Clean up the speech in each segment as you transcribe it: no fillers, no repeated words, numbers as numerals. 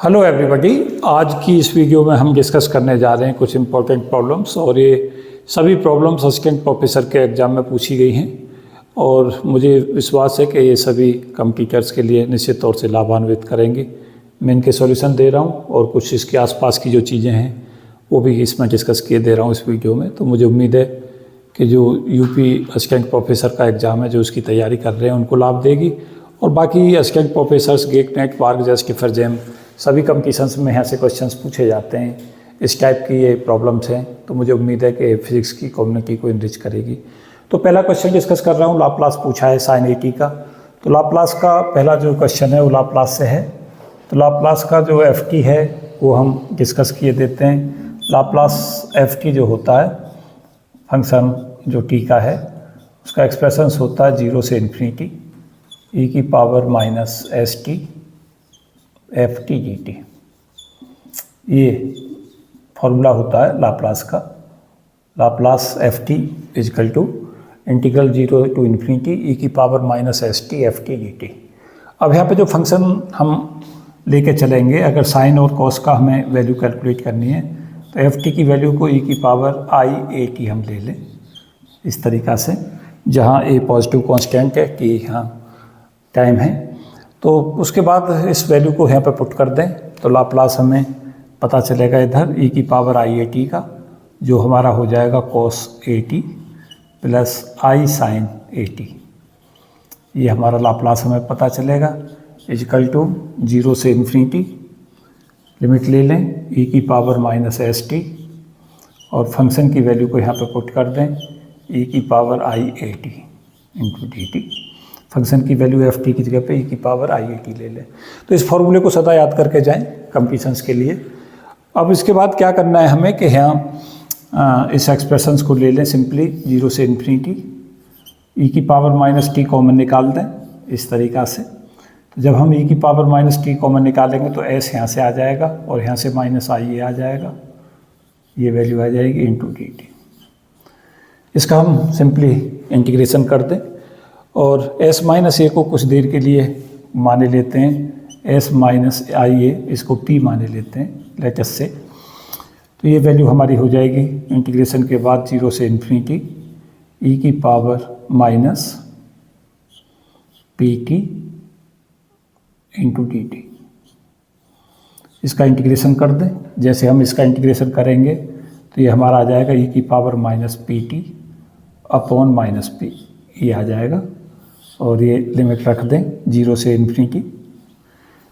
Hello everybody. आज की इस वीडियो में हम डिस्कस करने जा रहे हैं कुछ इम्पोर्टेंट प्रॉब्लम्स, और ये सभी प्रॉब्लम्स असिस्टेंट प्रोफेसर के एग्ज़ाम में पूछी गई हैं और मुझे विश्वास है कि ये सभी कंप्यूटर्स के लिए निश्चित तौर से लाभान्वित करेंगे। मैं इनके सॉल्यूशन दे रहा हूँ और कुछ इसके आसपास की जो चीज़ें हैं वो भी इसमें डिस्कस किए दे रहा हूँ इस वीडियो में। तो मुझे उम्मीद है कि जो यूपी असिस्टेंट प्रोफेसर का एग्ज़ाम है, जो उसकी तैयारी कर रहे हैं, उनको लाभ देगी। और बाकी असिस्टेंट प्रोफेसर्स, गेट नेट, वार्क जैस के फर्जेम, सभी कंपटीशंस में यहाँ से क्वेश्चंस पूछे जाते हैं। इस टाइप की ये प्रॉब्लम्स हैं, तो मुझे उम्मीद है कि फिजिक्स की कम्युनिटी को इनरिच करेगी। तो पहला क्वेश्चन डिस्कस कर रहा हूँ, लाप्लास पूछा है साइन 80 का। तो लाप्लास का पहला जो क्वेश्चन है वो लाप्लास से है। तो लाप्लास का जो ft है वो हम डिस्कस किए देते हैं। लाप्लास ft जो होता है फंक्शन जो t का है, उसका एक्सप्रेशंस होता है 0 से इन्फिनिटी e की power minus st ft dt। ये फॉर्मूला होता है लाप्लास का। Laplace ft equal to integral 0 to infinity e की power minus st ft dt। अब यहाँ पे जो फंक्शन हम लेके चलेंगे, अगर साइन और कॉस का हमें वैल्यू कैलकुलेट करनी है तो ft की वैल्यू को e की पावर i at हम ले लें इस तरीक़ा से, जहाँ a पॉजिटिव कांस्टेंट है, t यहाँ टाइम है। तो उसके बाद इस वैल्यू को यहाँ पे पुट कर दें तो लाप्लास हमें पता चलेगा इधर e की पावर i a t का, जो हमारा हो जाएगा cos a t plus i sine a t। ये हमारा लाप्लास हमें पता चलेगा इजकल टू 0 से इन्फिनिटी, लिमिट ले लें e की पावर माइनस एस टी, और फंक्शन की वैल्यू को यहाँ पे पुट कर दें e की power i a t into D T. Function की वैल्यू ft की जगह पे e की पावर i a t ले लें। तो इस फॉर्मूले को सदा याद करके जाएं कंपटीशंस के लिए। अब इसके बाद क्या करना है हमें कि यहाँ इस एक्सप्रेशंस को ले लें सिंपली 0 से इन्फिनिटी, e की पावर माइनस टी कॉमन निकाल दें इस तरीक़ा से। तो जब हम e की पावर माइनस टी कॉमन निकालेंगे तो s यहाँ से आ जाएगा और यहाँ से माइनस i a आ जाएगा, ये वैल्यू आ जाएगी इंटू डी टी। इसका हम सिंपली इंटीग्रेशन कर दें और s माइनस ए को कुछ देर के लिए माने लेते हैं s माइनस आई ए, इसको p माने लेते हैं लेटस से। तो ये वैल्यू हमारी हो जाएगी इंटीग्रेशन के बाद 0 से इन्फिनिटी e की power minus P T into D T. इसका इंटीग्रेशन कर दें। जैसे हम इसका इंटीग्रेशन करेंगे तो ये हमारा आ जाएगा e की power minus P T upon minus P, ये आ जाएगा। और ये लिमिट रख दें 0 से इन्फिनिटी।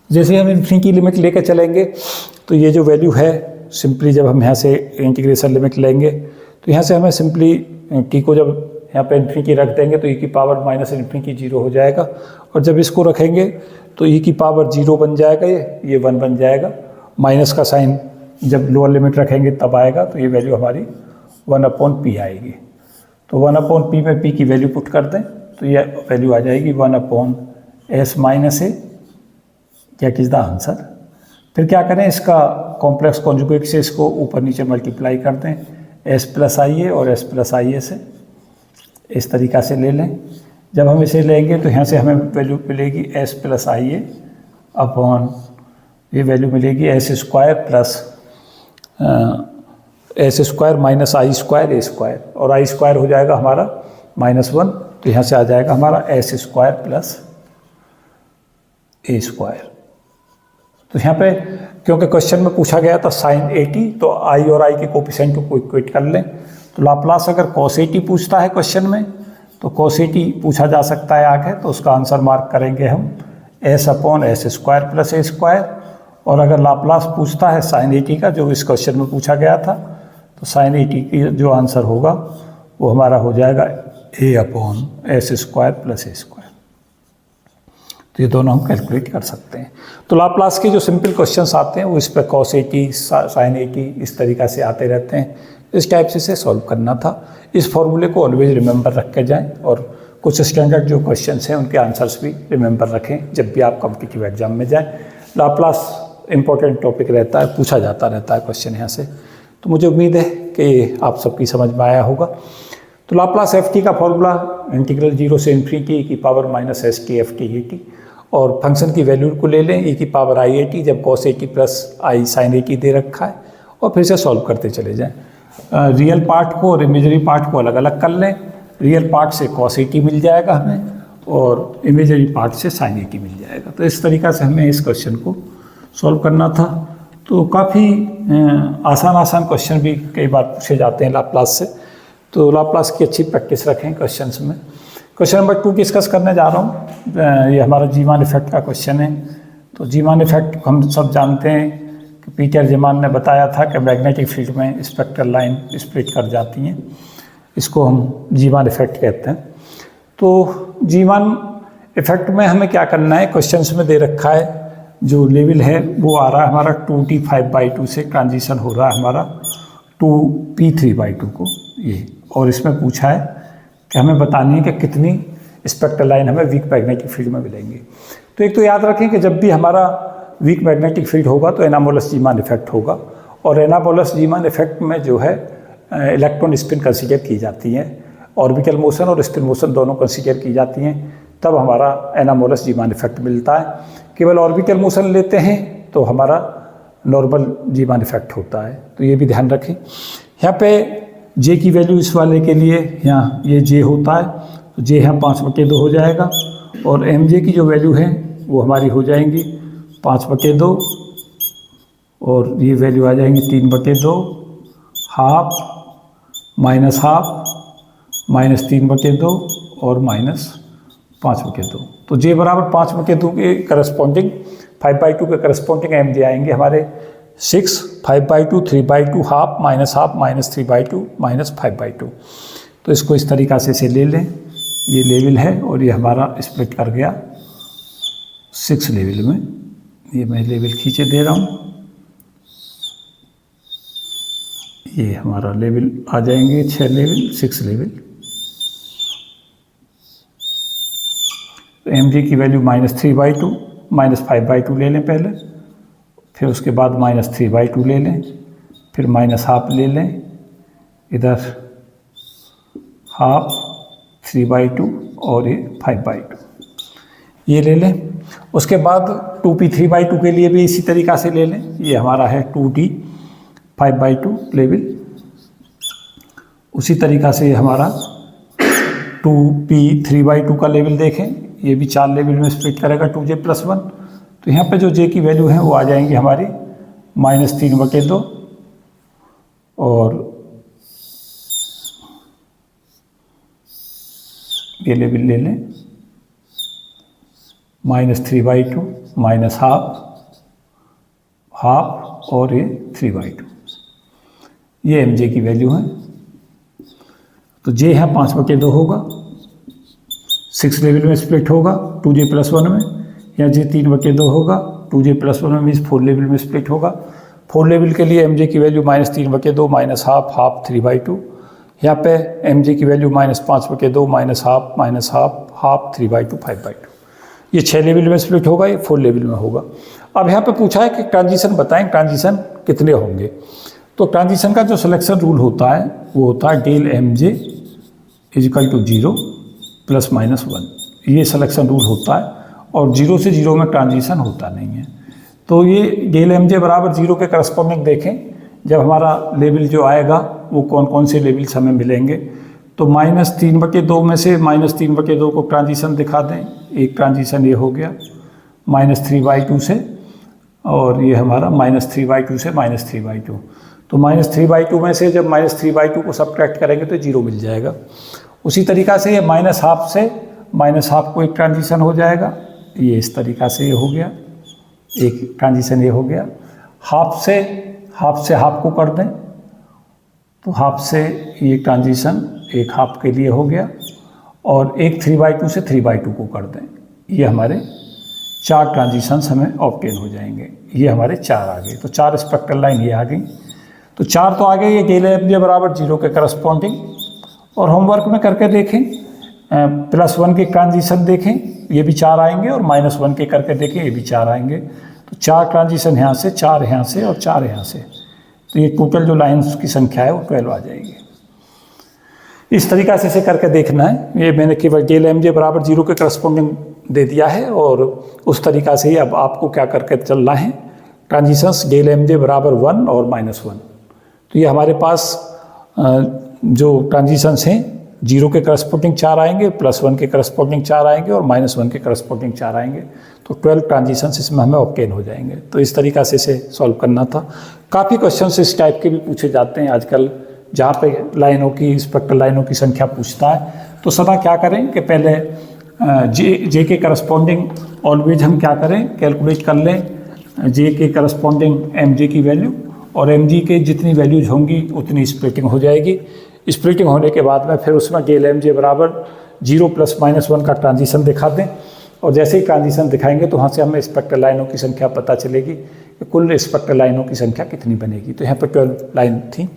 जैसे हम इन्फिनिटी लिमिट लेकर चलेंगे तो ये जो वैल्यू है सिंपली जब हम यहाँ से इंटीग्रेशन लिमिट लेंगे तो यहाँ से हमें सिंपली t को जब यहाँ पे इन्फिनिटी रख देंगे तो e की पावर माइनस इन्फिनिटी 0 हो जाएगा, और जब इसको रखेंगे तो e की पावर 0 बन जाएगा, ये 1 बन जाएगा। माइनस का साइन जब लोअर लिमिट रखेंगे तब आएगा, तो ये वैल्यू हमारी 1/p आएगी। तो 1/p में p की वैल्यू पुट कर दें तो ये वैल्यू आ जाएगी 1/s minus A. That is the answer. फिर क्या करें, इसका कॉम्प्लेक्स कॉन्जुगेट से इसको ऊपर नीचे मल्टीप्लाई कर दें s प्लस आई ए और s प्लस आई ए से, इस तरीक़ा से ले लें। जब हम इसे लेंगे तो यहाँ से हमें वैल्यू मिलेगी s plus I A upon, ये वैल्यू मिलेगी s square plus s square minus I square A square, और i स्क्वायर हो जाएगा हमारा -1। तो यहाँ से आ जाएगा हमारा s square plus A square. तो यहाँ पे क्योंकि क्वेश्चन में पूछा गया था साइन 80, तो i और i के कोफिशिएंट को इक्वेट कर लें। तो लाप्लास अगर cos 80 पूछता है क्वेश्चन में तो cos 80 पूछा जा सकता है आगे, तो उसका आंसर मार्क करेंगे हम s upon S square plus A square. और अगर लाप्लास पूछता है साइन 80 का, जो इस क्वेश्चन में पूछा गया था, तो साइन 80 की जो आंसर होगा वो हमारा हो जाएगा a upon S square plus A square. तो ये दोनों हम कैलकुलेट कर सकते हैं। तो लाप्लास के जो सिंपल क्वेश्चंस आते हैं वो इस पर cos 80, साइन 80 इस तरीक़ा से आते रहते हैं। इस टाइप से इसे सॉल्व करना था। इस फॉर्मूले को ऑलवेज रिमेंबर रख के जाएँ, और कुछ स्टैंडर्ड जो क्वेश्चंस हैं उनके आंसर्स भी रिमेंबर रखें जब भी आप कॉम्पिटिटिव एग्जाम में जाएँ। लाप्लास इंपॉर्टेंट टॉपिक रहता है, पूछा जाता रहता है क्वेश्चन यहाँ से। तो मुझे उम्मीद है कि आप सबकी समझ में आया होगा। तो लाप्लास ft का फॉर्मूला इंटीग्रल 0 से इन्फिनिटी की power minus S T F T E T, और फंक्शन की वैल्यू को ले लें e⁻i⁻t जब cos 80 प्लस i sin 80 दे रखा है, और फिर से सॉल्व करते चले जाएं। रियल पार्ट को और इमेजरी पार्ट को अलग अलग कर लें। रियल पार्ट से cos 80 मिल जाएगा हमें, और इमेजरी पार्ट से sin 80 मिल जाएगा। तो इस तरीक़ा से हमें इस क्वेश्चन को सॉल्व करना था। तो काफ़ी आसान क्वेश्चन भी कई बार पूछे जाते हैं लाप्लास से, तो लाप्लास की अच्छी प्रैक्टिस रखें क्वेश्चंस में। क्वेश्चन नंबर 2 डिस्कस करने जा रहा हूँ। ये हमारा जीमान इफेक्ट का क्वेश्चन है। तो जीमान इफेक्ट हम सब जानते हैं कि पीटर जीमान ने बताया था कि मैग्नेटिक फील्ड में स्पेक्ट्रल लाइन स्प्लिट कर जाती हैं, इसको हम जीमान इफेक्ट कहते हैं। तो जीमान इफेक्ट में हमें क्या करना है, क्वेश्चंस में दे रखा है जो लेवल है वो आ रहा है हमारा 2t5/2 से ट्रांजिशन हो रहा है हमारा 2p3/2 को ये, और इसमें पूछा है कि हमें बतानी है कि कितनी स्पेक्ट्रल लाइन हमें वीक मैग्नेटिक फील्ड में मिलेंगी। तो एक तो याद रखें कि जब भी हमारा वीक मैग्नेटिक फील्ड होगा तो एनामोलस जीमान इफेक्ट होगा, और एनामोलस जीमान इफेक्ट में जो है इलेक्ट्रॉन स्पिन कंसीडर की जाती हैं, ऑर्बिटल मोशन और स्पिन मोशन दोनों कंसीडर की जाती हैं, तब हमारा एनामोलस जीमान इफेक्ट मिलता है। केवल ऑर्बिटल मोशन लेते हैं तो हमारा नॉर्मल जीमान इफेक्ट होता है, तो ये भी ध्यान रखें। यहाँ पे जे की वैल्यू इस वाले के लिए यहाँ ये जे होता है, तो जे यहाँ 5/2 हो जाएगा, और एम जे की जो वैल्यू है वो हमारी हो जाएंगी 5/2, और ये वैल्यू आ जाएंगी 3/2, हाफ, -½ -3/2 और -5/2। तो जे बराबर 5/2 के करस्पॉन्डिंग 5/2 के करस्पॉन्डिंग एम जे आएंगे हमारे 6, 5/2, 3/2, हाफ, -½ -3/2 -5/2। तो इसको इस तरीक़ा से इसे ले लें, ये लेवल है और ये हमारा स्प्लिट कर गया 6 लेवल में। ये मैं लेवल खींचे दे रहा हूँ, ये हमारा लेवल आ जाएंगे 6 लेवल, 6 लेवल। तो एम जी की वैल्यू -3/2 -5/2 ले लें पहले, फिर उसके बाद -3/2 ले लें, फिर -½ ले लें, इधर हाफ, 3/2 और ये 5/2 ये ले लें। उसके बाद 2p3/2 के लिए भी इसी तरीक़ा से ले लें, ये हमारा है 2d5/2 लेवल। उसी तरीक़ा से हमारा 2p3/2 का लेवल देखें, ये भी 4 लेवल में स्प्लिट करेगा 2j+1। तो यहाँ पे जो j की वैल्यू है वो आ जाएंगी हमारी -3/2, और ये लेवल ले लें -3/2 -½ और ये 3/2, ये एम जे की वैल्यू है। तो जे यहाँ 5/2 होगा, 6 लेवल में स्प्लिट होगा 2j+1 में, या जे 3/2 होगा 2j+1 में, मीन्स 4 लेवल में स्प्लिट होगा। 4 लेवल के लिए एम जे की वैल्यू -3/2 -½ हाफ 3/2, यहाँ पे एम जे की वैल्यू -5/2 -½ हाफ 3/2 5/2। ये 6 लेवल में स्प्लिट होगा, ये 4 लेवल में होगा। अब यहाँ पे पूछा है कि ट्रांजिशन बताएं, ट्रांजिशन कितने होंगे। तो ट्रांजिशन का जो सिलेक्शन रूल होता है वो होता है डेल एम जे = 0 ±1, ये सिलेक्शन रूल होता है, और 0 से 0 में ट्रांजिशन होता नहीं है। तो ये डेल एम जे बराबर 0 के करस्पॉन्डिंग देखें, जब हमारा लेवल जो आएगा वो कौन कौन से लेवल्स हमें मिलेंगे। तो -3/2 में से -3/2 को ट्रांजिशन दिखा दें, एक ट्रांजिशन ये हो गया -3/2 से, और ये हमारा -3/2 से -3/2। तो -3/2 में से जब -3/2 को सब्ट्रैक्ट करेंगे तो 0 मिल जाएगा। उसी तरीक़ा से ये -½ से -½ को एक ट्रांजिशन हो जाएगा, ये इस तरीक़ा से ये हो गया, एक ट्रांजिशन ये हो गया। हाफ से हाफ को कर दें, तो हाफ से ये ट्रांजिशन एक हाफ के लिए हो गया, और एक 3/2 से 3/2 को कर दें, ये हमारे 4 ट्रांजिशंस हमें ऑब्टेन हो जाएंगे। ये हमारे 4 आ गए, तो 4 स्पेक्ट्रल लाइन ये आ गई। तो 4 तो आ गए, ये डेल एम जे बराबर 0 के करस्पॉन्डिंग। और होमवर्क में करके देखें, +1 के ट्रांजिशन देखें, ये भी 4 आएंगे, और -1 के करके देखें, ये भी 4 आएंगे। तो 4 ट्रांजिशन यहाँ से, 4 यहाँ से और 4 यहाँ से, तो ये टोटल जो लाइन्स की संख्या है वो 12 आ जाएगी। इस तरीक़ा से इसे करके देखना है। ये मैंने केवल डेल एम जे बराबर 0 के करस्पॉन्डिंग दे दिया है और उस तरीक़ा से ही अब आपको क्या करके चलना है, ट्रांजिशंस डेल एम जे बराबर 1 और -1। तो ये हमारे पास जो ट्रांजिशंस हैं 0 के करस्पॉन्डिंग 4 आएंगे, +1 के करस्पॉन्डिंग 4 आएंगे और -1 के करस्पॉन्डिंग 4 आएंगे। तो 12 ट्रांजिशंस इसमें हमें ऑब्टेन हो जाएंगे। तो इस तरीक़ा से इसे सॉल्व करना था। काफ़ी क्वेश्चन इस टाइप के भी पूछे जाते हैं आजकल, जहाँ पे लाइनों की, स्पेक्ट्रल लाइनों की संख्या पूछता है। तो सदा क्या करें कि पहले जे के करस्पॉन्डिंग ऑलवेज हम क्या करें, कैलकुलेट कर लें जे के करस्पॉन्डिंग एम जे की वैल्यू, और एम जी के जितनी वैल्यूज होंगी उतनी स्प्लिटिंग हो जाएगी। स्प्लिटिंग होने के बाद में फिर उसमें डेल एम जे बराबर 0 + -1 का ट्रांजिशन दिखा दें, और जैसे ही ट्रांजिशन दिखाएंगे तो वहाँ से हमें स्पेक्ट्रल लाइनों की संख्या पता चलेगी कि कुल स्पेक्ट्रल लाइनों की संख्या कितनी बनेगी। तो यहाँ पर 12 लाइन थी।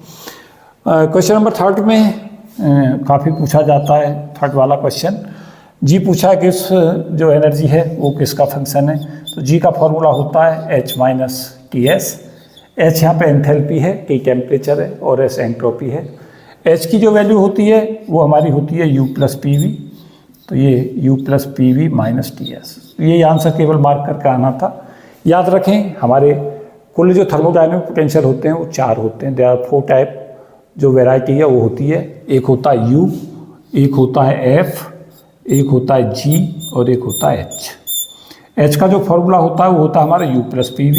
क्वेश्चन नंबर 3 में काफ़ी पूछा जाता है, 3rd वाला क्वेश्चन। जी पूछा है किस जो एनर्जी है वो किसका फंक्शन है। तो जी का फॉर्मूला होता है H - Ts। H यहाँ पे एंथैल्पी है, T टेम्परेचर है और S एंट्रोपी है। H की जो वैल्यू होती है वो हमारी होती है U + PV। तो ये U + PV - Ts। ये आंसर केवल मार्क करके आना था। याद रखें हमारे कुल जो थर्मोडायनेमिक पोटेंशियल होते हैं वो 4 होते हैं। देयर आर 4 टाइप जो वैरायटी है वो होती है। एक होता है U, एक होता है F, एक होता है G और एक होता है H। H का जो फॉर्मूला होता है वो होता है हमारा U + PV।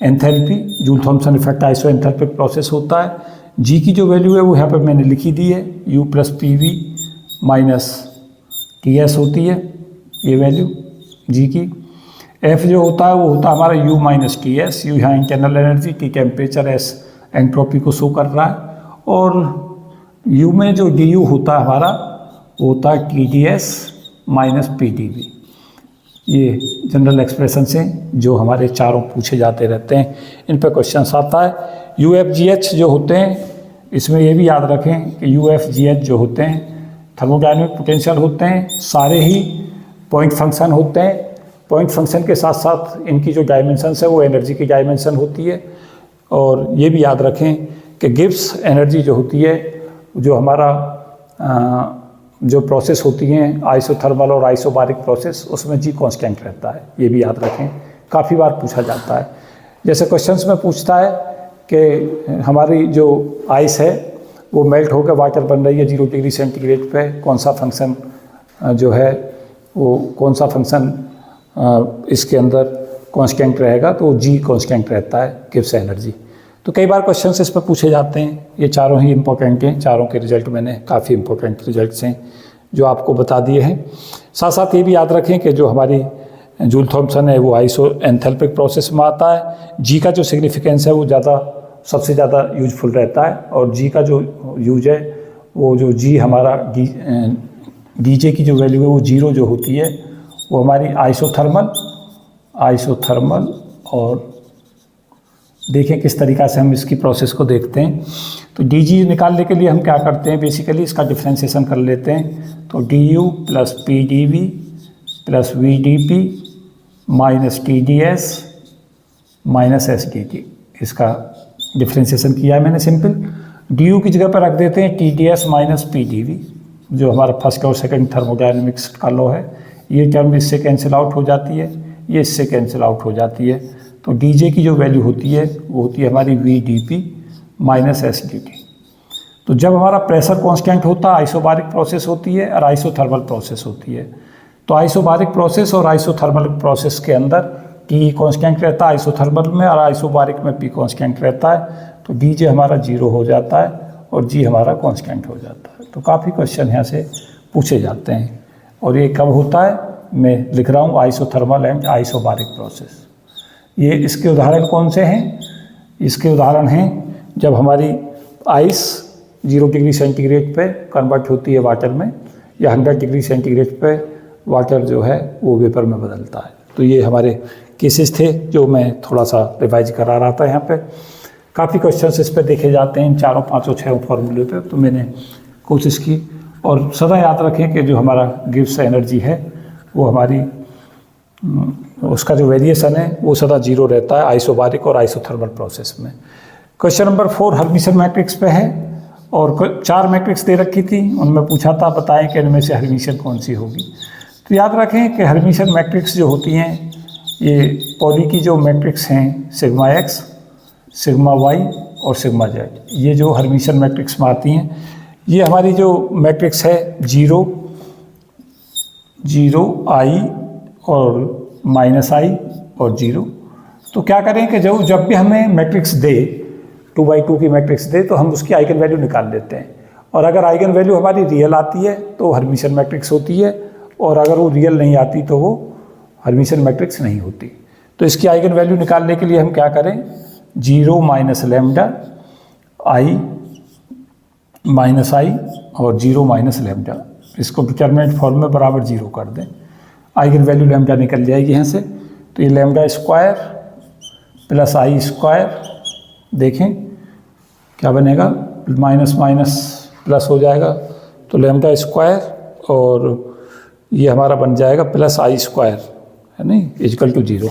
Enthalpy Joule Thomson effect iso enthalpic process होता है। G की जो वैल्यू है वो यहाँ पे मैंने लिखी दी है, U + PV - Ts होती है ये वैल्यू G की। F जो होता है वो होता है हमारा U - Ts। U यहाँ internal energy, T temperature, S entropy को शो कर रहा है। और U में जो du होता है हमारा वो होता है TdS - PdV। ये जनरल एक्सप्रेशन से जो हमारे चारों पूछे जाते रहते हैं, इन पर क्वेश्चन आता है। UFGH जो होते हैं, इसमें ये भी याद रखें कि UFGH जो होते हैं थर्मोडायनेमिक पोटेंशियल होते हैं, सारे ही पॉइंट फंक्शन होते हैं। पॉइंट फंक्शन के साथ साथ इनकी जो डायमेंशंस है वो एनर्जी की डायमेंशन होती है। और ये भी याद रखें कि गिब्स एनर्जी जो होती है, जो हमारा जो प्रोसेस होती हैं आइसोथर्मल और आइसोबारिक प्रोसेस, उसमें जी कांस्टेंट रहता है। ये भी याद रखें, काफ़ी बार पूछा जाता है। जैसे क्वेश्चंस में पूछता है कि हमारी जो आइस है वो मेल्ट होकर वाटर बन रही है 0 डिग्री सेंटीग्रेड पे, कौन सा फंक्शन जो है वो कौन सा फंक्शन इसके अंदर कांस्टेंट रहेगा, तो जी कांस्टेंट रहता है गिब्स एनर्जी। तो कई बार क्वेश्चन इस पर पूछे जाते हैं। ये चारों ही इंपॉर्टेंट हैं, चारों के रिजल्ट मैंने काफ़ी इंपॉर्टेंट रिजल्ट्स हैं जो आपको बता दिए हैं। साथ साथ ये भी याद रखें कि जो हमारी जूल थॉम्सन है वो आइसो एंथैल्पिक प्रोसेस में आता है। जी का जो सिग्निफिकेंस है वो सबसे ज़्यादा यूजफुल रहता है, और जी का जो यूज है वो जो जी हमारा डीजे की जो वैल्यू है वो 0 जो होती है वो हमारी आइसोथर्मल और देखें किस तरीक़ा से हम इसकी प्रोसेस को देखते हैं। तो डी जी निकालने के लिए हम क्या करते हैं, बेसिकली इसका डिफ्रेंशिएशन कर लेते हैं। तो D U plus P D V plus V D P minus T D S minus S D T, इसका डिफ्रेंशिएशन किया है मैंने सिंपल। डी यू की जगह पर रख देते हैं T D S minus P D V, जो हमारा फर्स्ट और सेकंड थर्मोडायनेमिक्स का लॉ है। ये टर्म इससे कैंसिल आउट हो जाती है, ये इससे कैंसिल आउट हो जाती है। तो डी जे की जो वैल्यू होती है वो होती है हमारी V D P minus S D T. तो जब हमारा प्रेशर कांस्टेंट होता है, आइसोबारिक प्रोसेस होती है और आइसोथर्मल प्रोसेस होती है। तो आइसोबारिक प्रोसेस और आइसोथर्मल प्रोसेस के अंदर टी कांस्टेंट रहता है आइसोथर्मल में, और आइसोबारिक में पी कांस्टेंट रहता है। तो डी जे हमारा 0 हो जाता है और जी हमारा कांस्टेंट हो जाता है। तो काफ़ी क्वेश्चन यहाँ से पूछे जाते हैं। और ये कब होता है, मैं लिख रहा हूँ आइसोथर्मल एंड आइसोबारिक प्रोसेस। ये इसके उदाहरण कौन से हैं, इसके उदाहरण हैं जब हमारी आइस 0 डिग्री सेंटीग्रेड पे कन्वर्ट होती है वाटर में, या 100 डिग्री सेंटीग्रेड पे वाटर जो है वो वेपर में बदलता है। तो ये हमारे केसेस थे जो मैं थोड़ा सा रिवाइज करा रहा था। यहाँ पे काफ़ी क्वेश्चंस इस पे देखे जाते हैं, इन 4, 5, 6 फॉर्मूले पे। तो मैंने कोशिश की। और सदा याद रखें कि जो हमारा गिब्स एनर्जी है वो हमारी उसका जो वेरिएशन है वो सदा 0 रहता है आइसोबारिक और आइसोथर्मल प्रोसेस में। क्वेश्चन नंबर 4 हर्मिशन मैट्रिक्स पे है, और 4 मैट्रिक्स दे रखी थी, उनमें पूछा था बताएं कि इनमें से हर्मिशन कौन सी होगी। तो याद रखें कि हर्मिशन मैट्रिक्स जो होती हैं, ये पॉली की जो मैट्रिक्स हैं सिग्मा एक्स, सिग्मा वाई और सिग्मा जेड, ये जो हर्मिशन मैट्रिक्स में आती हैं, ये हमारी जो मैट्रिक्स है 0, 0 आई और -i और 0। तो क्या करें कि जब भी हमें मैट्रिक्स दे 2×2 की मैट्रिक्स दे तो हम उसकी आइगन वैल्यू निकाल लेते हैं, और अगर आइगन वैल्यू हमारी रियल आती है तो हर्मिशन मैट्रिक्स होती है, और अगर वो रियल नहीं आती तो वो हर्मिशन मैट्रिक्स नहीं होती। तो इसकी आइगन वैल्यू निकालने के लिए हम क्या करें, 0 - लैम्डा i और 0 - लैम्डा, इसको डिटरमिनेंट फॉर्म में बराबर 0 कर दें। आइगन वैल्यू लैम्डा निकल जाएगी यहाँ से, तो ये lambda square plus i square, देखें क्या बनेगा, माइनस माइनस प्लस हो जाएगा, तो लैम्डा स्क्वायर और ये हमारा बन जाएगा प्लस i स्क्वायर, है नहीं, इजकल टू 0।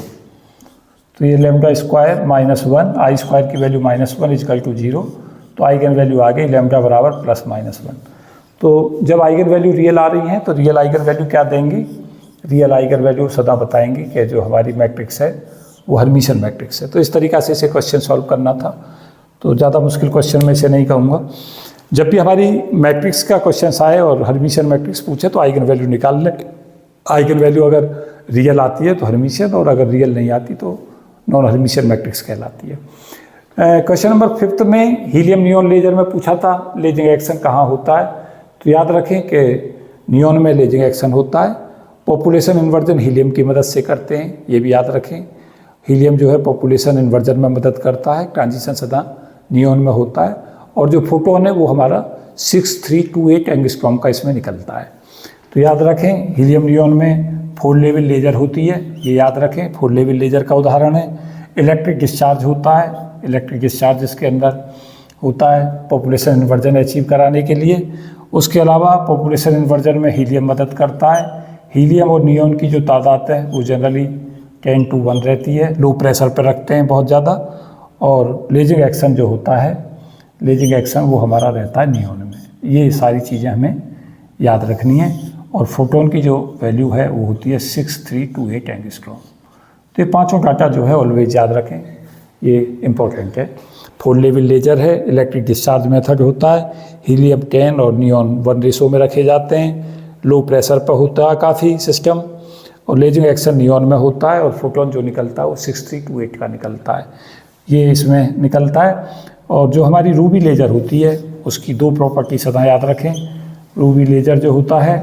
तो ये लैम्डा स्क्वायर -1, i स्क्वायर की वैल्यू -1 इजकल टू 0, तो आइगन वैल्यू आ गई लैम्डा बराबर +-1। तो जब आइगन वैल्यू रियल आ रही हैं तो रियल आइगन वैल्यू क्या देंगी, रियल आइगन वैल्यू सदा बताएंगी कि जो हमारी मैट्रिक्स है वो हर्मिशन मैट्रिक्स है। तो इस तरीक़ा से इसे क्वेश्चन सॉल्व करना था, तो ज़्यादा मुश्किल क्वेश्चन में इसे नहीं कहूँगा। जब भी हमारी मैट्रिक्स का क्वेश्चन आए और हर्मिशन मैट्रिक्स पूछे तो आइगन वैल्यू निकाल लें। आइगन वैल्यू अगर रियल आती है तो हर्मिशन, और अगर रियल नहीं आती तो नॉन हर्मिशन मैट्रिक्स कहलाती है। क्वेश्चन नंबर 5 में हीलियम नियॉन लेजर में पूछा था लेजिंग एक्शन कहाँ होता है। तो याद रखें कि नियॉन में लेजिंग एक्शन होता है, पॉपुलेशन इन्वर्जन हीलियम की मदद से करते हैं, ये भी याद रखें। हीलियम जो है पॉपुलेशन इन्वर्जन में मदद करता है, ट्रांजिशन सदा नियॉन में होता है, और जो फोटोन है वो हमारा 6328 एंगस्ट्रॉम का इसमें निकलता है। तो याद रखें हीलियम नियॉन में 4 लेवल लेजर होती है, ये याद रखें। 4 लेवल लेजर का उदाहरण है। इलेक्ट्रिक डिस्चार्ज होता है, इलेक्ट्रिक डिस्चार्ज इसके अंदर होता है पॉपुलेशन इन्वर्जन अचीव कराने के लिए। उसके अलावा पॉपुलेशन इन्वर्जन में हीलियम मदद करता है। हीलियम और नियॉन की जो तादाद है वो जनरली 10:1 रहती है, लो प्रेशर पर रखते हैं बहुत ज़्यादा। और लेजिंग एक्शन जो होता है, लेजिंग एक्शन वो हमारा रहता है नियॉन में। ये सारी चीज़ें हमें याद रखनी है। और फोटोन की जो वैल्यू है वो होती है 6328 एंगस्ट्रॉम। तो ये पांचों डाटा जो है ऑलवेज याद रखें, ये इम्पोर्टेंट है। 4 लेवल लेजर है, इलेक्ट्रिक डिस्चार्ज मेथड होता है, हीलियम 10 और नियॉन 1 रेशो में रखे जाते हैं, लो प्रेशर पर होता है काफ़ी सिस्टम, और लेजिंग एक्शन नियॉन में होता है, और फोटोन जो निकलता है वो 6328 का निकलता है, ये इसमें निकलता है। और जो हमारी रूबी लेजर होती है उसकी 2 प्रॉपर्टी सदा याद रखें। रूबी लेजर जो होता है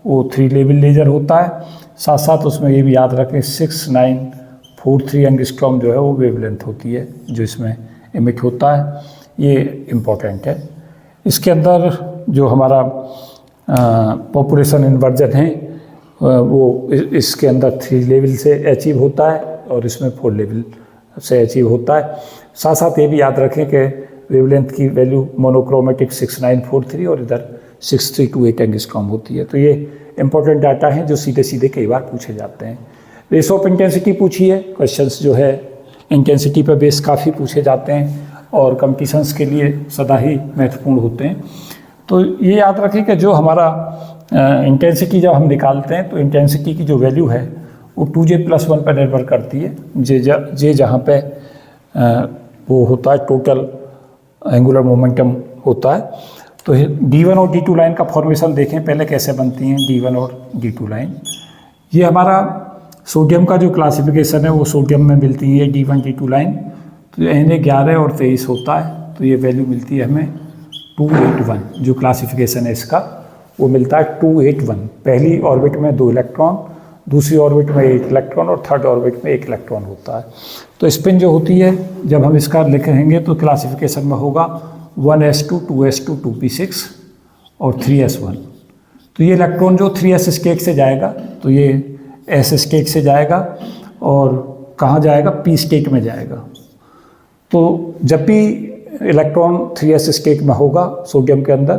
वो 3 लेवल लेजर होता है, साथ साथ उसमें ये भी याद रखें 6943 एंगस्ट्रॉम जो है वो वेवलेंथ होती है जो इसमें इमिट होता है, ये इम्पोर्टेंट है। इसके अंदर जो हमारा पॉपुलेशन इन्वर्जन है वो इसके अंदर 3 लेवल से अचीव होता है, और इसमें 4 लेवल से अचीव होता है। साथ साथ ये भी याद रखें कि वेवलेंथ की वैल्यू मोनोक्रोमेटिक 6943 और इधर 6328 एंगस्ट्रॉम होती है। तो ये इंपॉर्टेंट डाटा हैं जो सीधे सीधे कई बार पूछे जाते हैं। रेशो ऑफ इंटेंसिटी पूछी है, क्वेश्चंस जो है इंटेंसिटी पर बेस काफ़ी पूछे जाते हैं और कंपटीशंस के लिए सदा ही महत्वपूर्ण होते हैं। तो ये याद रखें कि जो हमारा इंटेंसिटी जब हम निकालते हैं तो इंटेंसिटी की जो वैल्यू है वो 2j+1 पर निर्भर करती है। जे जहाँ पे वो होता है टोटल एंगुलर मोमेंटम होता है। तो D1 और D2 लाइन का फॉर्मेशन देखें पहले कैसे बनती हैं D1 और D2 लाइन। ये हमारा सोडियम का जो क्लासिफिकेशन है वो सोडियम में मिलती है D1 D2 लाइन। तो Na11 और 23 होता है, तो ये वैल्यू मिलती है हमें 281। जो क्लासिफिकेशन है इसका वो मिलता है 281। पहली ऑर्बिट में 2 इलेक्ट्रॉन, दूसरी ऑर्बिट में 1 इलेक्ट्रॉन और थर्ड ऑर्बिट में 1 इलेक्ट्रॉन होता है। तो स्पिन जो होती है जब हम इसका लिखेंगे तो क्लासिफिकेशन में होगा 1s2, 2s2, 2p6 और 3s1। तो ये इलेक्ट्रॉन जो 3s स्टेट से जाएगा तो ये s स्टेट से जाएगा और कहाँ जाएगा, p स्टेट में जाएगा। तो जब भी इलेक्ट्रॉन 3s स्टेट में होगा सोडियम के अंदर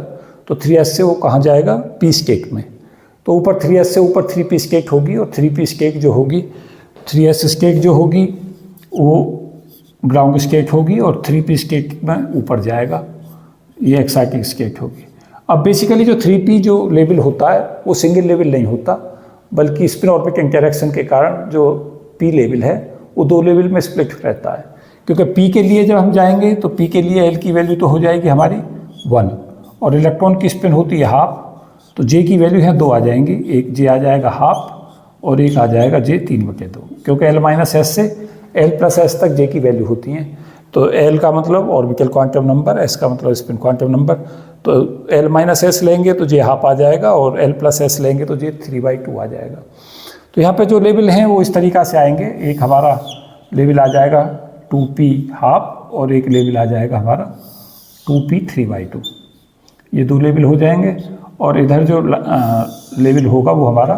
तो 3s से वो कहाँ जाएगा, p स्टेट में। तो ऊपर 3s से ऊपर 3p स्टेट होगी और 3p स्टेट जो होगी, 3s स्टेट जो होगी वो ग्राउंड स्टेट होगी और 3p स्टेट में ऊपर जाएगा, ये एक्साइटिंग स्टेट होगी। अब बेसिकली जो 3p जो लेवल होता है वो सिंगल लेवल नहीं होता, बल्कि स्पिन ऑर्बिट इंटरेक्शन के कारण जो पी लेवल है वो 2 लेवल में स्प्लिट रहता है। क्योंकि पी के लिए जब हम जाएंगे तो पी के लिए एल की वैल्यू तो हो जाएगी हमारी 1 और इलेक्ट्रॉन की स्पिन होती है हाफ, तो जे की वैल्यू है 2 आ जाएंगी, एक जे आ जाएगा हाफ और एक आ जाएगा जे 3/2, क्योंकि एल माइनस एस से एल प्लस एस तक जे की वैल्यू होती हैं। तो एल का मतलब ऑर्बिटल क्वांटम नंबर, एस का मतलब स्पिन क्वांटम नंबर, तो एल माइनस एस लेंगे तो जे हाफ आ जाएगा और एल प्लस एस लेंगे तो जे 3/2 आ जाएगा। तो यहाँ पे जो लेवल हैं वो इस तरीक़ा से आएंगे, एक हमारा लेवल आ जाएगा 2p हाफ और एक लेवल आ जाएगा हमारा 2p 3/2, ये 2 लेवल हो जाएंगे। और इधर जो लेवल होगा वो हमारा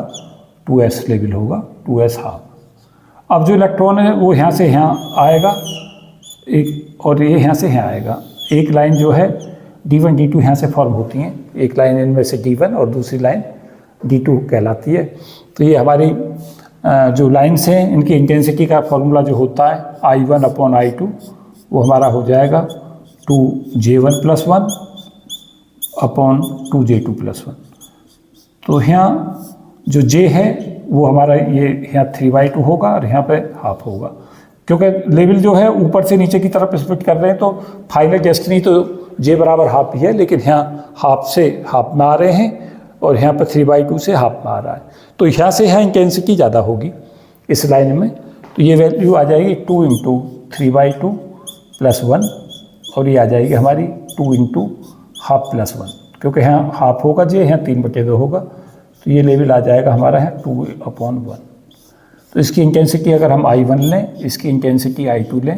2s लेवल होगा, 2s हाफ। अब जो इलेक्ट्रॉन है वो यहाँ से यहाँ आएगा एक, और ये यहाँ से यहाँ आएगा। एक लाइन जो है D1 D2 यहाँ से फॉर्म होती हैं, एक लाइन इनमें से D1 और दूसरी लाइन D2 कहलाती है। तो ये हमारी जो लाइन्स हैं इनकी इंटेंसिटी का फॉर्मूला जो होता है I1/I2 वो हमारा हो जाएगा 2J1+1 अपॉन 2J2+1। तो यहाँ जो J है वो हमारा ये यहाँ 3/2 होगा और यहाँ पे हाफ होगा, क्योंकि लेवल जो है ऊपर से नीचे की तरफ स्प्लिट कर रहे हैं तो फाइनल डेस्टिनी तो J बराबर हाफ ही है, लेकिन यहाँ हाफ से हाफ में आ रहे हैं और यहाँ पर 3/2 से हाफ में आ रहा है। तो यहाँ से यहाँ इंटेंसिटी ज़्यादा होगी इस लाइन में, तो ये वैल्यू आ जाएगी 2 × 3/2 + 1 और ये आ जाएगी हमारी 2 × हाफ + 1, क्योंकि यहाँ हाफ होगा J, यहाँ 3/2 होगा, तो ये लेवल आ जाएगा हमारा है 2/1। तो इसकी इंटेंसिटी अगर हम I1 लें, इसकी इंटेंसिटी I2 लें,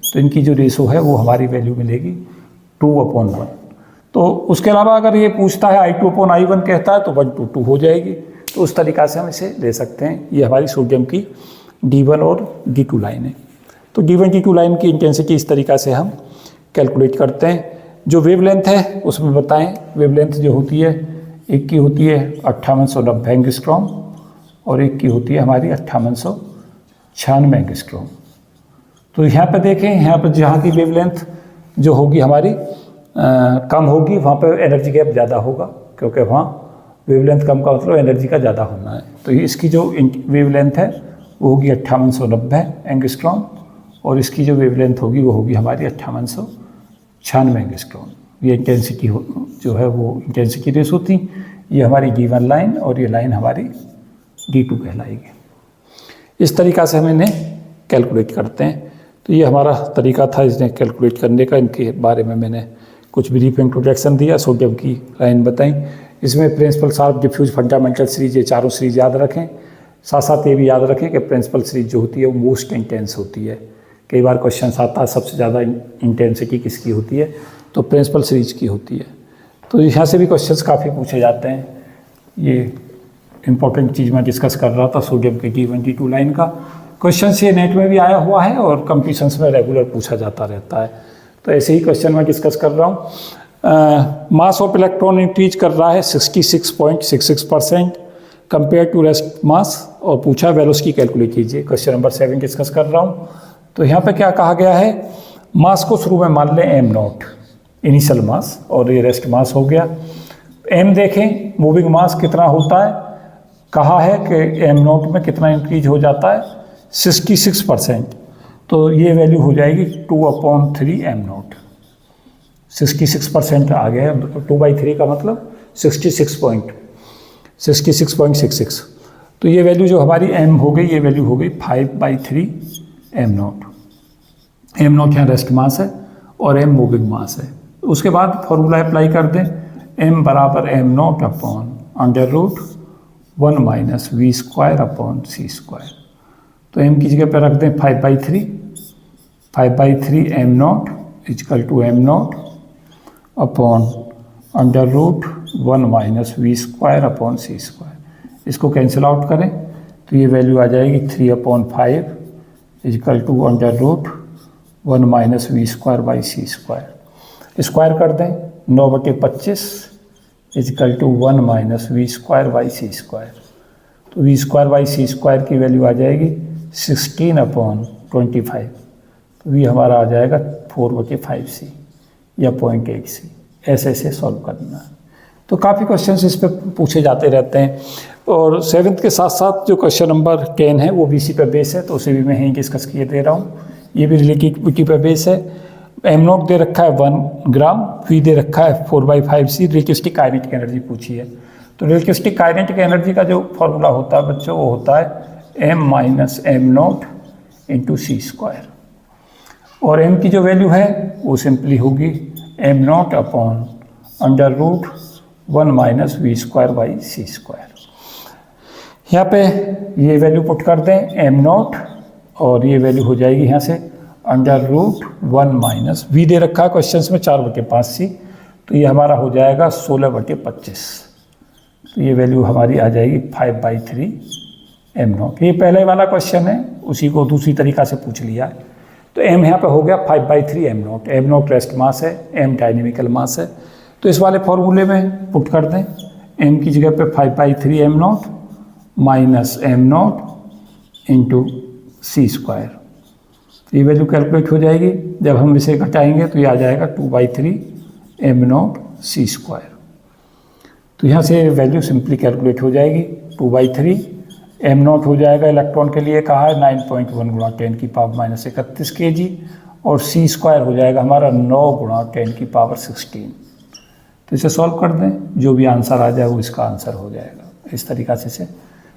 तो इनकी जो रेशो है वो हमारी वैल्यू मिलेगी 2/1। तो उसके अलावा अगर ये पूछता है I2/I1 कहता है तो 1:2 हो जाएगी। तो उस तरीक़ा से हम इसे ले सकते हैं। ये हमारी सोडियम की D1 और D2 लाइन है। तो D1 D2 लाइन की इंटेंसिटी इस तरीक़ा से हम कैलकुलेट करते हैं। जो वेवलेंथ है उसमें बताएं, वेवलेंथ जो होती है एक की होती है 5890 एंगस्ट्रॉम और एक की होती है हमारी 5896 एंगस्ट्रॉम। तो यहाँ पे देखें, यहाँ पर जहाँ की वेवलेंथ जो होगी हमारी कम होगी वहाँ पे एनर्जी गैप ज़्यादा होगा, क्योंकि वहाँ वेवलेंथ कम का मतलब एनर्जी का ज़्यादा होना है। तो इसकी जो वेवलेंथ है वो होगी 5890 एंगस्ट्रॉम और इसकी जो वेवलेंथ होगी वो होगी हमारी 5896 एंगस्ट्रॉम। ये इंटेंसिटी जो है वो इंटेंसिटी रेशो थी। ये हमारी D1 लाइन और ये लाइन हमारी D2 कहलाएगी। इस तरीक़ा से हम इन्हें कैलकुलेट करते हैं। तो ये हमारा तरीका था इसने कैलकुलेट करने का। इनके बारे में मैंने कुछ ब्रीफ इंट्रोडक्शन दिया, सोडियम की लाइन बताई। इसमें principal sharp, diffuse, fundamental series, ये चारों सीरीज याद रखें। साथ साथ ये भी याद रखें कि प्रिंसिपल सीरीज जो होती है वो मोस्ट इंटेंस होती है। कई बार क्वेश्चन आता है सबसे ज़्यादा इंटेंसिटी किसकी होती है, तो प्रिंसिपल सीरीज की होती है। तो यहाँ से भी क्वेश्चंस काफ़ी पूछे जाते हैं। ये इंपॉर्टेंट चीज़ मैं डिस्कस कर रहा था सोडियम की D1 D2 लाइन का। क्वेश्चन ये नेट में भी आया हुआ है और कंपटीशंस में रेगुलर पूछा जाता रहता है। तो ऐसे ही क्वेश्चन मैं डिस्कस कर रहा हूँ। मास ऑफ इलेक्ट्रॉन इंक्रीज कर रहा है 66.66% कंपेयर टू रेस्ट मास, और पूछा वेलोसिटी कैलकुलेट कीजिए। क्वेश्चन नंबर 7 डिस्कस कर रहा हूँ। तो यहाँ पे क्या कहा गया है, मास को शुरू में मान लें m0 इनिशियल मास, और ये रेस्ट मास हो गया। m देखें मूविंग मास कितना होता है, कहा है कि m0 में कितना इंक्रीज हो जाता है 66%। तो ये वैल्यू हो जाएगी 2/3 m0। 66% आ गया है, 2/3 का मतलब 66.66। तो ये वैल्यू जो हमारी m हो गई, ये वैल्यू हो गई 5/3 m0। m0 यहाँ रेस्ट मास है और m मूविंग मास है। उसके बाद फॉर्मूला अप्लाई कर दें, m बराबर m0 अपॉन √1 - v²/c²। तो m की जगह पर रख दें 5/3 m0 = m0 अपॉन √1 - v²/c²। इसको कैंसिल आउट करें तो ये वैल्यू आ जाएगी 3/5 = √1 - v²/c²। स्क्वायर कर दें 9/25 = 1 - v²/c²। तो v²/c² की वैल्यू आ जाएगी 16/25। तो v हमारा आ जाएगा 4/5c या 0.8c। ऐसे ऐसे सॉल्व करना है। तो काफ़ी क्वेश्चंस इस पे पूछे जाते रहते हैं। और 7th के साथ साथ जो क्वेश्चन नंबर 10 है वो भी इसी पे बेस है, तो उसे भी मैं यहीं डिस्कस किए दे रहा हूँ। ये भी रिलेटिविटी पे बेस है। एम नॉट दे रखा है 1 ग्राम, वी दे रखा है 4/5c, रिलेटिविस्टिक काइनेटिक एनर्जी पूछी है। तो रिलेटिविस्टिक काइनेटिक एनर्जी का जो फॉर्मूला होता है बच्चों, वो होता है m minus M naught into C square, और m की जो वैल्यू है वो सिंपली होगी m naught upon under root 1 minus V square by C square. यहाँ पे ये वैल्यू पुट कर दें m नॉट, और ये वैल्यू हो जाएगी यहाँ से अंडर रूट 1 माइनस वी दे रखा है क्वेश्चंस में 4/5c, तो ये हमारा हो जाएगा 16/25। तो ये वैल्यू हमारी आ जाएगी 5/3 m नॉट। ये पहले वाला क्वेश्चन है, उसी को दूसरी तरीका से पूछ लिया है। तो m यहाँ पे हो गया 5/3 m not. m not rest mass है, m डायनेमिकल मास है, तो इस वाले फॉर्मूले में पुट कर दें। m की जगह पे 5/3 m naught minus m naught into C square. ये वैल्यू कैलकुलेट हो जाएगी। जब हम इसे घटाएंगे तो ये आ जाएगा 2/3 m नॉट सी स्क्वायर। तो यहाँ से वैल्यू सिंपली कैलकुलेट हो जाएगी। 2/3 m नॉट हो जाएगा, इलेक्ट्रॉन के लिए कहा है 9.1 गुणा 10 की पावर माइनस 31 kg, और सी स्क्वायर हो जाएगा हमारा 9 गुणा 10 की पावर 16। तो इसे सॉल्व कर दें, जो भी आंसर आ जाए वो इसका आंसर हो जाएगा। इस तरीक़ा से इसे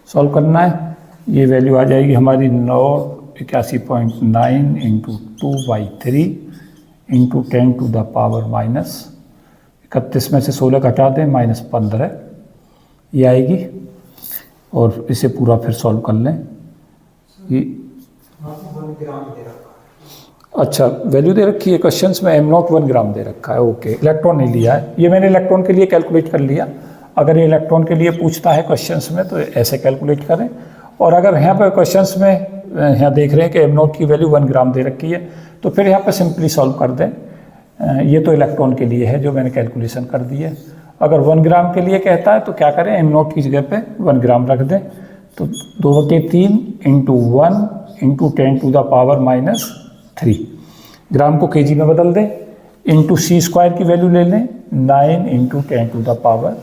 सॉल्व करना है। ये वैल्यू आ जाएगी हमारी 81.9 into 2/3 into 10 to the power minus 31 में से 16 घटा दें -15, ये आएगी। और इसे पूरा फिर सॉल्व कर लें। ये अच्छा वैल्यू दे रखी है क्वेश्चंस में, m नॉट 1 ग्राम दे रखा है। ओके, इलेक्ट्रॉन नहीं लिया है, ये मैंने इलेक्ट्रॉन के लिए कैलकुलेट कर लिया। अगर ये इलेक्ट्रॉन के लिए पूछता है क्वेश्चंस में तो ऐसे कैलकुलेट करें। और अगर यहाँ पर क्वेश्चंस में यहाँ देख रहे हैं कि m नॉट की वैल्यू 1 ग्राम दे रखी है, तो फिर यहाँ पर सिंपली सॉल्व कर दें। ये तो इलेक्ट्रॉन के लिए है जो मैंने कैलकुलेशन कर दी है। अगर 1 ग्राम के लिए कहता है तो क्या करें, m नॉट की जगह पे 1 ग्राम रख दें। तो 2/3 into 1 into 10 to the power -3, gram को kg में बदल दें, इंटू सी स्क्वायर की वैल्यू ले लें 9 इंटू 10 टू द पावर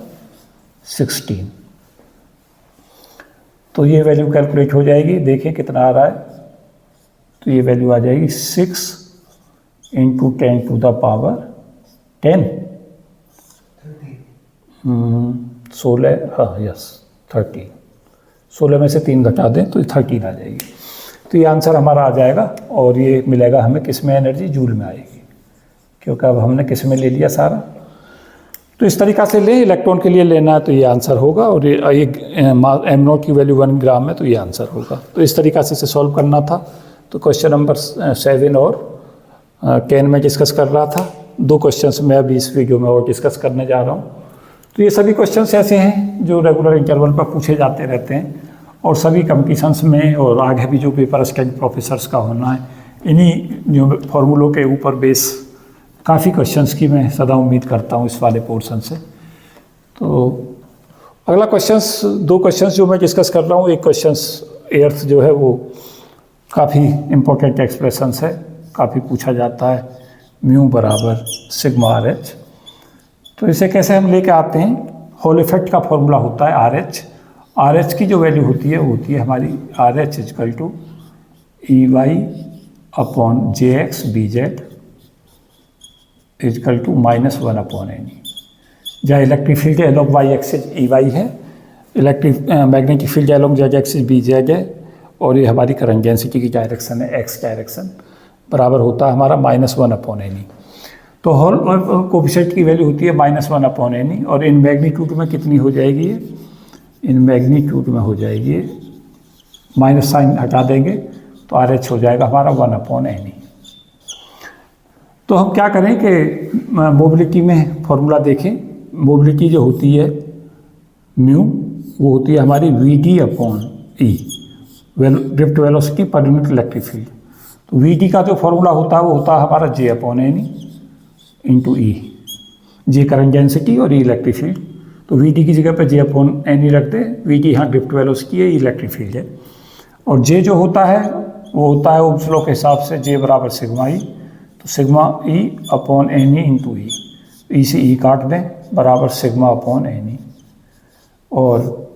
16। तो ये वैल्यू कैलकुलेट हो जाएगी। देखें कितना आ रहा है, तो ये वैल्यू आ जाएगी 6 इंटू 10 टू द पावर 10 16, हाँ यस 30। 16 में से 3 घटा दें तो 13 आ जाएगी। तो ये आंसर हमारा आ जाएगा, और ये मिलेगा हमें किस में, एनर्जी जूल में आएगी, क्योंकि अब हमने किस में ले लिया सारा। तो इस तरीक़ा से लें, इलेक्ट्रॉन के लिए लेना है तो ये आंसर होगा, और ये m नॉट की वैल्यू 1 ग्राम है तो ये आंसर होगा। तो इस तरीक़ा से इसे सॉल्व करना था। तो क्वेश्चन नंबर 7 और 10 में डिस्कस कर रहा था। 2 क्वेश्चंस मैं अभी इस वीडियो में और डिस्कस करने जा रहा हूँ। तो ये सभी क्वेश्चंस ऐसे हैं जो रेगुलर इंटरवल पर पूछे जाते रहते हैं, और सभी कंपटीशंस में और आगे भी जो पेपर असिस्टेंट प्रोफेसर्स का होना है, इन्हीं जो फॉर्मूलों के ऊपर बेस काफ़ी क्वेश्चंस की मैं सदा उम्मीद करता हूँ इस वाले पोर्शन से। तो अगला क्वेश्चंस, 2 क्वेश्चंस जो मैं डिस्कस कर रहा हूँ, एक क्वेश्चंस एर्थ जो है वो काफ़ी इम्पोर्टेंट एक्सप्रेशंस है, काफ़ी पूछा जाता है, म्यू बराबर सिग्मा RH। तो इसे कैसे हम लेके आते हैं, हॉल इफेक्ट का फॉर्मूला होता है RH। RH की जो वैल्यू होती है वो होती है हमारी RH equal to EY upon JX BZ equal to -1 upon NE, जहाँ electric field along y axis EY है, electric magnetic field along z axis BZ है, और ये हमारी करंट डेंसिटी की डायरेक्शन है x डायरेक्शन, बराबर होता है हमारा -1 अपॉन NE। तो हॉल और कोफिशिएंट की वैल्यू होती है -1 अपॉन NE, और इन मैग्नीट्यूड में कितनी हो जाएगी ये, इन मैग्नीट्यूड में हो जाएगी, माइनस साइन हटा देंगे तो RH हो जाएगा हमारा 1 अपॉन NE। तो हम क्या करें कि मोबिलिटी में फॉर्मूला देखें। मोबिलिटी जो होती है म्यू, वो होती है हमारी VD upon E, drift velocity per unit electric field. तो VD का जो फॉर्मूला होता है वो होता है हमारा J upon NE into E, J current density और E इलेक्ट्रिक फील्ड। तो VD की जगह पे J अपॉन NE रख दें। VD यहाँ ड्रिफ्ट वेलोसिटी है, इलेक्ट्रिक फील्ड है, और J जो होता है वो होता है ओम्स लॉ के हिसाब से J बराबर सिग्मा E। तो sigma E upon NE into E, E से E काट दें बराबर सिग्मा अपॉन एन ई, और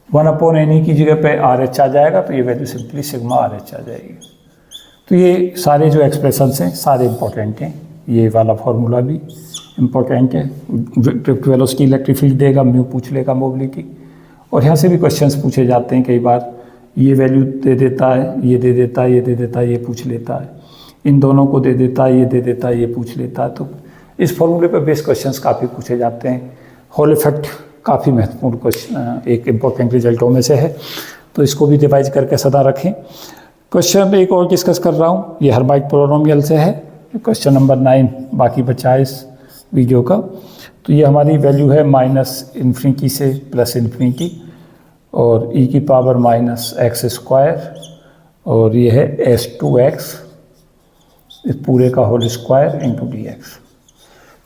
1/NE की जगह पे RH आ जाएगा, तो ये वैल्यू सिंपली सिग्मा RH आ जाएगी। तो ये सारे जो एक्सप्रेशंस हैं सारे इंपॉर्टेंट हैं। ये वाला फार्मूला भी इम्पोर्टेंट है। ड्रिफ्ट वेलोसिटी इलेक्ट्रिक फील्ड देगा, म्यू पूछ लेगा मोबिलिटी, और यहाँ से भी क्वेश्चंस पूछे जाते हैं कई बार। ये वैल्यू दे देता है, ये दे देता है, ये दे देता है, ये पूछ लेता है, इन दोनों को दे देता है, ये दे देता है, ये पूछ लेता है। तो इस फॉर्मूले पर बेस्ड क्वेश्चंस काफ़ी पूछे जाते हैं। हॉल इफेक्ट काफ़ी महत्वपूर्ण क्वेश्चन, एक इम्पोर्टेंट रिजल्टों में से है, तो इसको भी डिवाइज करके सदा रखें। क्वेश्चन एक और डिस्कस कर रहा हूँ, ये हर्माइट पोलिनोमियल से है, क्वेश्चन नंबर 9 बाकी बचा है इस वीडियो का। तो ये हमारी वैल्यू है -∞ से +∞, और e की पावर -x², और ये है s2x इस पूरे का होल स्क्वायर इंटू dx।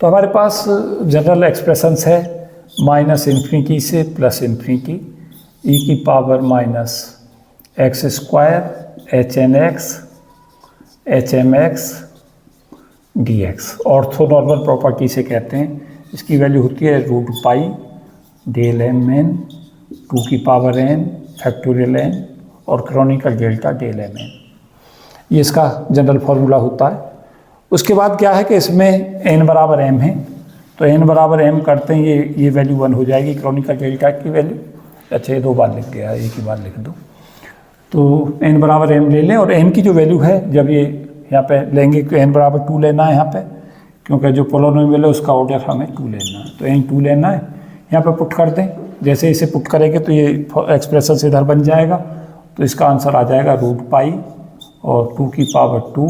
तो हमारे पास जनरल एक्सप्रेशंस है -∞ से +∞, e की power -x² hn(x) hmx dx। Orthonormal property से कहते हैं, इसकी वैल्यू होती है √π Δmn 2 की पावर n फैक्टोरियल n और क्रॉनिकल डेल्टा Δmn। ये इसका जनरल फार्मूला होता है। उसके बाद क्या है कि इसमें n बराबर m है, तो n बराबर m करते हैं, ये वैल्यू 1 हो जाएगी क्रॉनिकल डेल्टा की वैल्यू। अच्छा, ये 2 बार लिख गया, एक ही बार लिख दो। तो n बराबर m ले लें, और n की जो वैल्यू है जब ये यहाँ पे लेंगे कि n बराबर 2 लेना है यहाँ पे, क्योंकि जो पोलिनोमियल है उसका ऑर्डर हमें 2 लेना है, तो n 2 लेना है। यहाँ पे पुट कर दें, जैसे इसे पुट करेंगे तो ये एक्सप्रेशन इधर बन जाएगा, तो इसका आंसर आ जाएगा √π और 2 की पावर 2,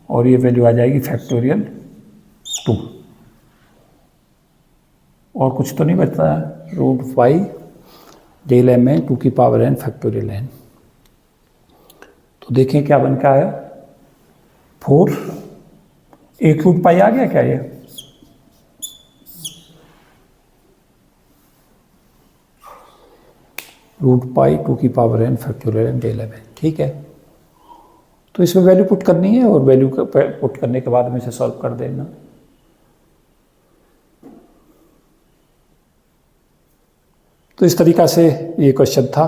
और ये वैल्यू आ जाएगी फैक्टोरियल 2। और कुछ तो नहीं बचता है, √π Δmn 2 की पावर n फैक्टोरियल n। तो देखें क्या बन के आया, 4। एक √π आ गया क्या ये, √π 2 की power n factorial n Δmn, ठीक है। तो इसमें वैल्यू पुट करनी है, और वैल्यू पुट करने के बाद में इसे सॉल्व कर देना। तो इस तरीक़ा से ये क्वेश्चन था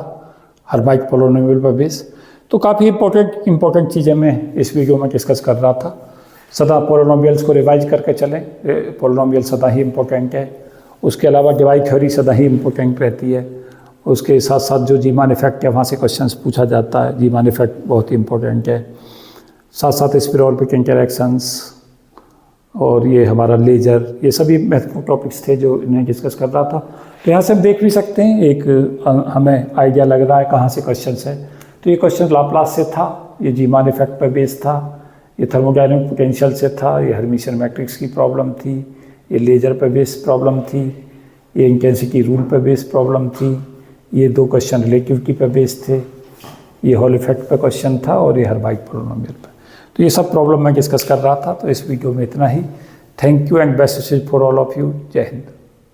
हर्माइट पोलिनोमियल पर बेस। तो काफ़ी इंपॉर्टेंट चीज़ें मैं इस वीडियो में डिस्कस कर रहा था। सदा पोलिनोमियल्स को रिवाइज करके चलें, पोलिनोमियल सदा ही इम्पोर्टेंट है। उसके अलावा डिवाइड थ्योरी सदा ही इम्पोर्टेंट रहती है। उसके साथ साथ जो जीमान इफेक्ट है वहाँ से क्वेश्चंस पूछा जाता है, जीमान इफेक्ट बहुत ही इम्पोर्टेंट है। साथ साथ स्पिरोर्बिक इंटरैक्शंस और ये हमारा लेजर, ये सभी महत्वपूर्ण टॉपिक्स थे जो इन्हें डिस्कस कर रहा था। तो यहाँ से हम देख भी सकते हैं, एक हमें आइडिया लग रहा है कहाँ से क्वेश्चंस है। तो ये क्वेश्चन लाप्लास से था, ये जीमान इफेक्ट पर बेस्ड था, ये थर्मोडायनामिक पोटेंशियल से था, ये हर्मिशियन मैट्रिक्स की प्रॉब्लम थी, ये लेजर पर बेस्ड प्रॉब्लम थी, ये इंटेंसिटी रूल पर बेस्ड प्रॉब्लम थी, ये 2 क्वेश्चन रिलेटिविटी पर बेस्ड थे, ये हॉल इफेक्ट पर क्वेश्चन था, और ये हर्माइट पोलिनोमियल पर। तो ये सब प्रॉब्लम मैं डिस्कस कर रहा था। तो इस वीडियो में इतना ही। Thank you and best wishes for all of you. जय हिंद।